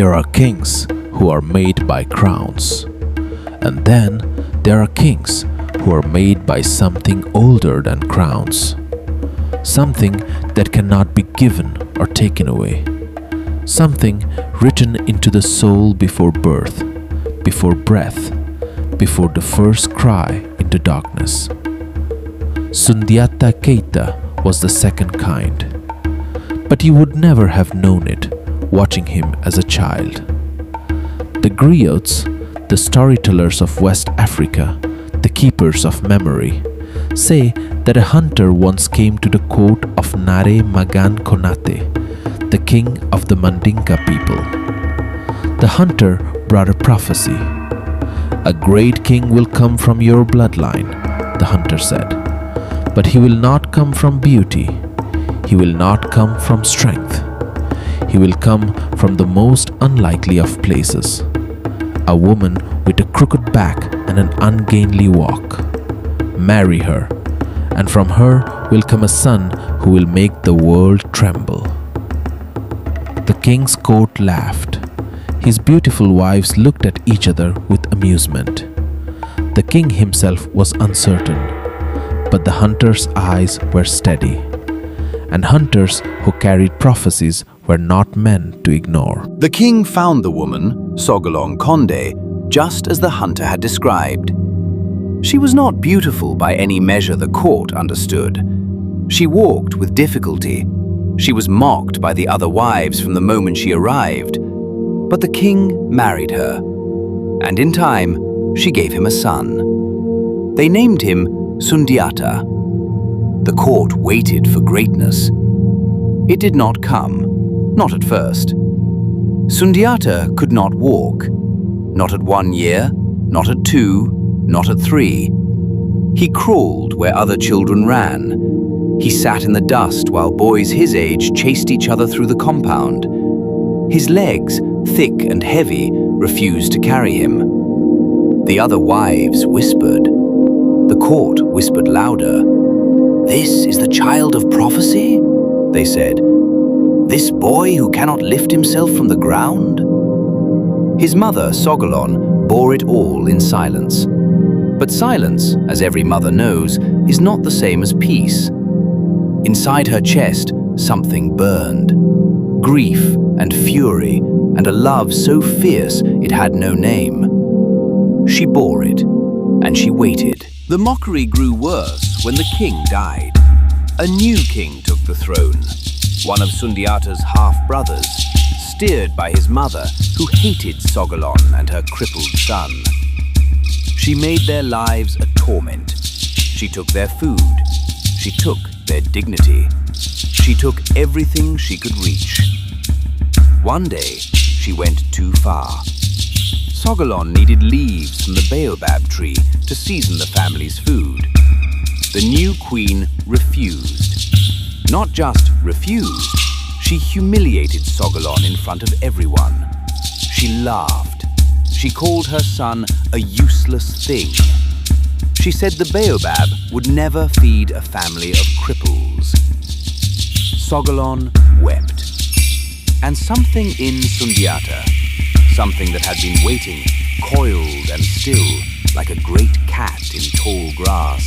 There are kings who are made by crowns. And then there are kings who are made by something older than crowns. Something that cannot be given or taken away. Something written into the soul before birth, before breath, before the first cry into darkness. Sundiata Keita was the second kind. But you would never have known it watching him as a child. The griots, the storytellers of West Africa, the keepers of memory, say that a hunter once came to the court of Nare Magan Konate, the king of the Mandinka people. The hunter brought a prophecy. "A great king will come from your bloodline," the hunter said. "But he will not come from beauty. He will not come from strength. He will come from the most unlikely of places. A woman with a crooked back and an ungainly walk. Marry her, and from her will come a son who will make the world tremble." The king's court laughed. His beautiful wives looked at each other with amusement. The king himself was uncertain, but the hunter's eyes were steady. And hunters who carried prophecies were not men to ignore. The king found the woman, Sogolon Konde, just as the hunter had described. She was not beautiful by any measure the court understood. She walked with difficulty. She was mocked by the other wives from the moment she arrived. But the king married her, and in time, she gave him a son. They named him Sundiata. The court waited for greatness. It did not come, not at first. Sundiata could not walk, not at 1 year, not at 2, not at 3. He crawled where other children ran. He sat in the dust while boys his age chased each other through the compound. His legs, thick and heavy, refused to carry him. The other wives whispered. The court whispered louder. "This is the child of prophecy?" they said. "This boy who cannot lift himself from the ground?" His mother, Sogolon, bore it all in silence. But silence, as every mother knows, is not the same as peace. Inside her chest, something burned. Grief and fury, and a love so fierce it had no name. She bore it, and she waited. The mockery grew worse when the king died. A new king took the throne, one of Sundiata's half-brothers, steered by his mother, who hated Sogolon and her crippled son. She made their lives a torment. She took their food. She took their dignity. She took everything she could reach. One day, she went too far. Sogolon needed leaves from the baobab tree to season the family's food. The new queen refused. Not just refused, she humiliated Sogolon in front of everyone. She laughed. She called her son a useless thing. She said the baobab would never feed a family of cripples. Sogolon wept. And something in Sundiata, something that had been waiting, coiled and still, like a great cat in tall grass,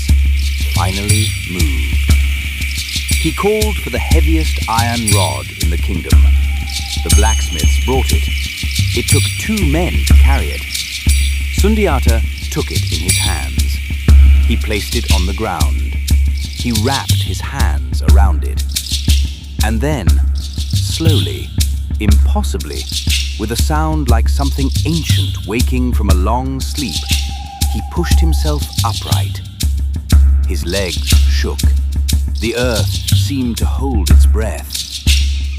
finally moved. He called for the heaviest iron rod in the kingdom. The blacksmiths brought it. It took 2 men to carry it. Sundiata took it in his hands. He placed it on the ground. He wrapped his hands around it. And then, slowly, impossibly, with a sound like something ancient waking from a long sleep, he pushed himself upright. His legs shook. The earth seemed to hold its breath.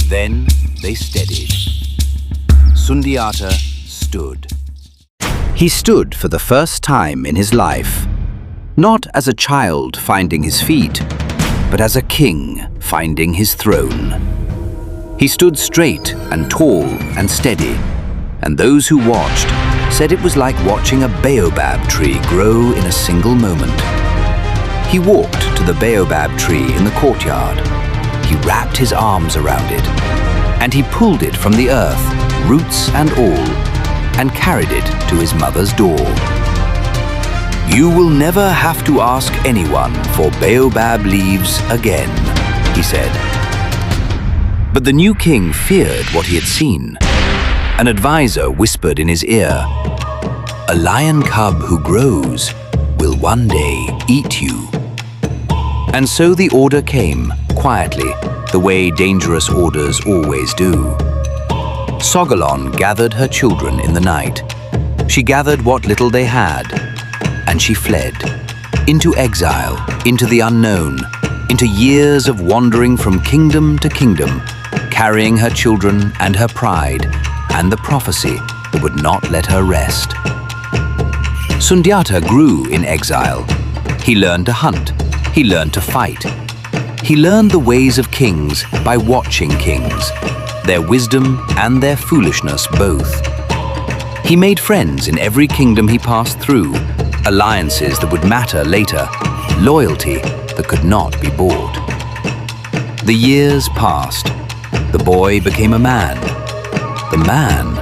Then they steadied. Sundiata stood. He stood for the first time in his life, not as a child finding his feet, but as a king finding his throne. He stood straight and tall and steady, and those who watched said it was like watching a baobab tree grow in a single moment. He walked to the baobab tree in the courtyard. He wrapped his arms around it. and he pulled it from the earth, roots and all, and carried it to his mother's door. "You will never have to ask anyone for baobab leaves again," he said. But the new king feared what he had seen. An advisor whispered in his ear, "A lion cub who grows will one day eat you." And so the order came, quietly, the way dangerous orders always do. Sogolon gathered her children in the night. She gathered what little they had, and she fled. Into exile, into the unknown, into years of wandering from kingdom to kingdom, carrying her children and her pride, and the prophecy that would not let her rest. Sundiata grew in exile. He learned to hunt. He learned to fight. He learned the ways of kings by watching kings, their wisdom and their foolishness both. He made friends in every kingdom he passed through, alliances that would matter later, loyalty that could not be bought. The years passed. The boy became a man. The man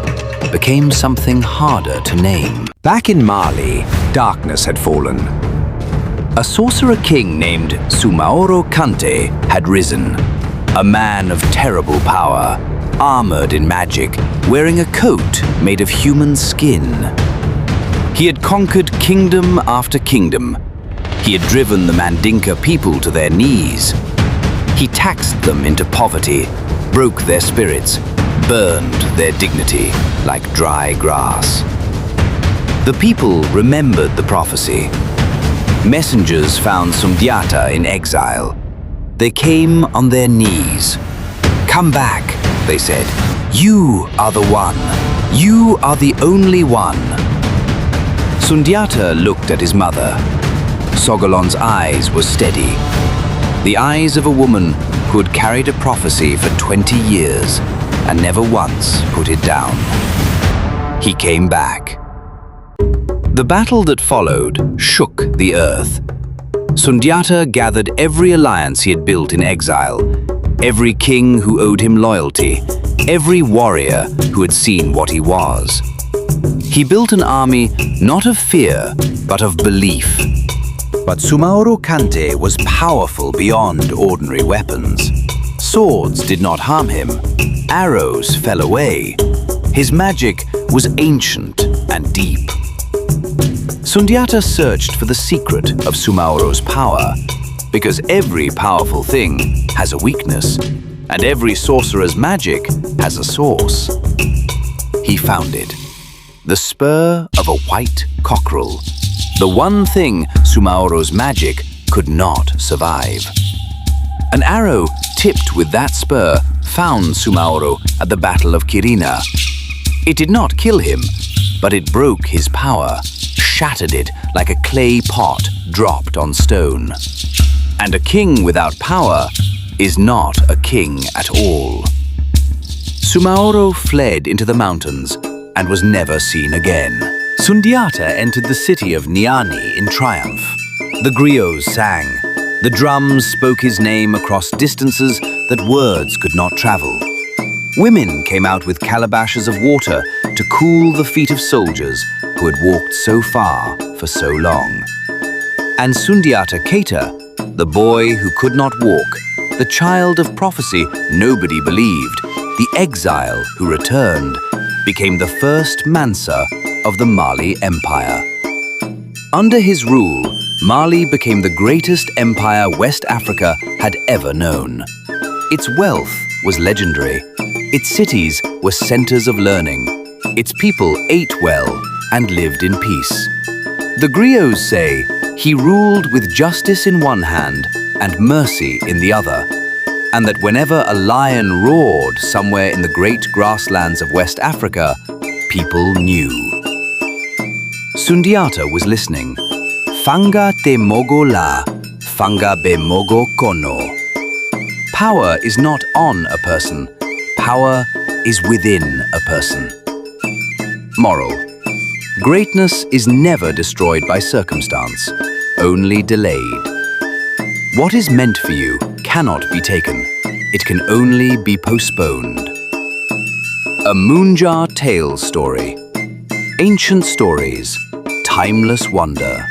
became something harder to name. Back in Mali, darkness had fallen. A sorcerer king named Sumaoro Kante had risen, a man of terrible power, armored in magic, wearing a coat made of human skin. He had conquered kingdom after kingdom. He had driven the Mandinka people to their knees. He taxed them into poverty, broke their spirits, burned their dignity like dry grass. The people remembered the prophecy. Messengers found Sundiata in exile. They came on their knees. "Come back," they said. "You are the one. You are the only one." Sundiata looked at his mother. Sogolon's eyes were steady. The eyes of a woman who had carried a prophecy for 20 years and never once put it down. He came back. The battle that followed shook the earth. Sundiata gathered every alliance he had built in exile, every king who owed him loyalty, every warrior who had seen what he was. He built an army not of fear, but of belief. But Sumaoro Kante was powerful beyond ordinary weapons. Swords did not harm him. Arrows fell away. His magic was ancient and deep. Sundiata searched for the secret of Sumaoro's power, because every powerful thing has a weakness, and every sorcerer's magic has a source. He found it. The spur of a white cockerel. The one thing Sumaoro's magic could not survive. An arrow tipped with that spur found Sumaoro at the Battle of Kirina. It did not kill him, but it broke his power, shattered it like a clay pot dropped on stone. And a king without power is not a king at all. Sumaoro fled into the mountains and was never seen again. Sundiata entered the city of Niani in triumph. The griots sang. The drums spoke his name across distances that words could not travel. Women came out with calabashes of water to cool the feet of soldiers who had walked so far for so long. And Sundiata Keita, the boy who could not walk, the child of prophecy nobody believed, the exile who returned, became the first Mansa of the Mali Empire. Under his rule, Mali became the greatest empire West Africa had ever known. Its wealth was legendary. Its cities were centers of learning. Its people ate well and lived in peace. The griots say he ruled with justice in one hand and mercy in the other, and that whenever a lion roared somewhere in the great grasslands of West Africa, people knew. Sundiata was listening. Fanga te mogo la, fanga be mogo kono. Power is not on a person. Power is within a person. Moral. Greatness is never destroyed by circumstance, only delayed. What is meant for you cannot be taken. It can only be postponed. A Moonjar tale story. Ancient stories, timeless wonder.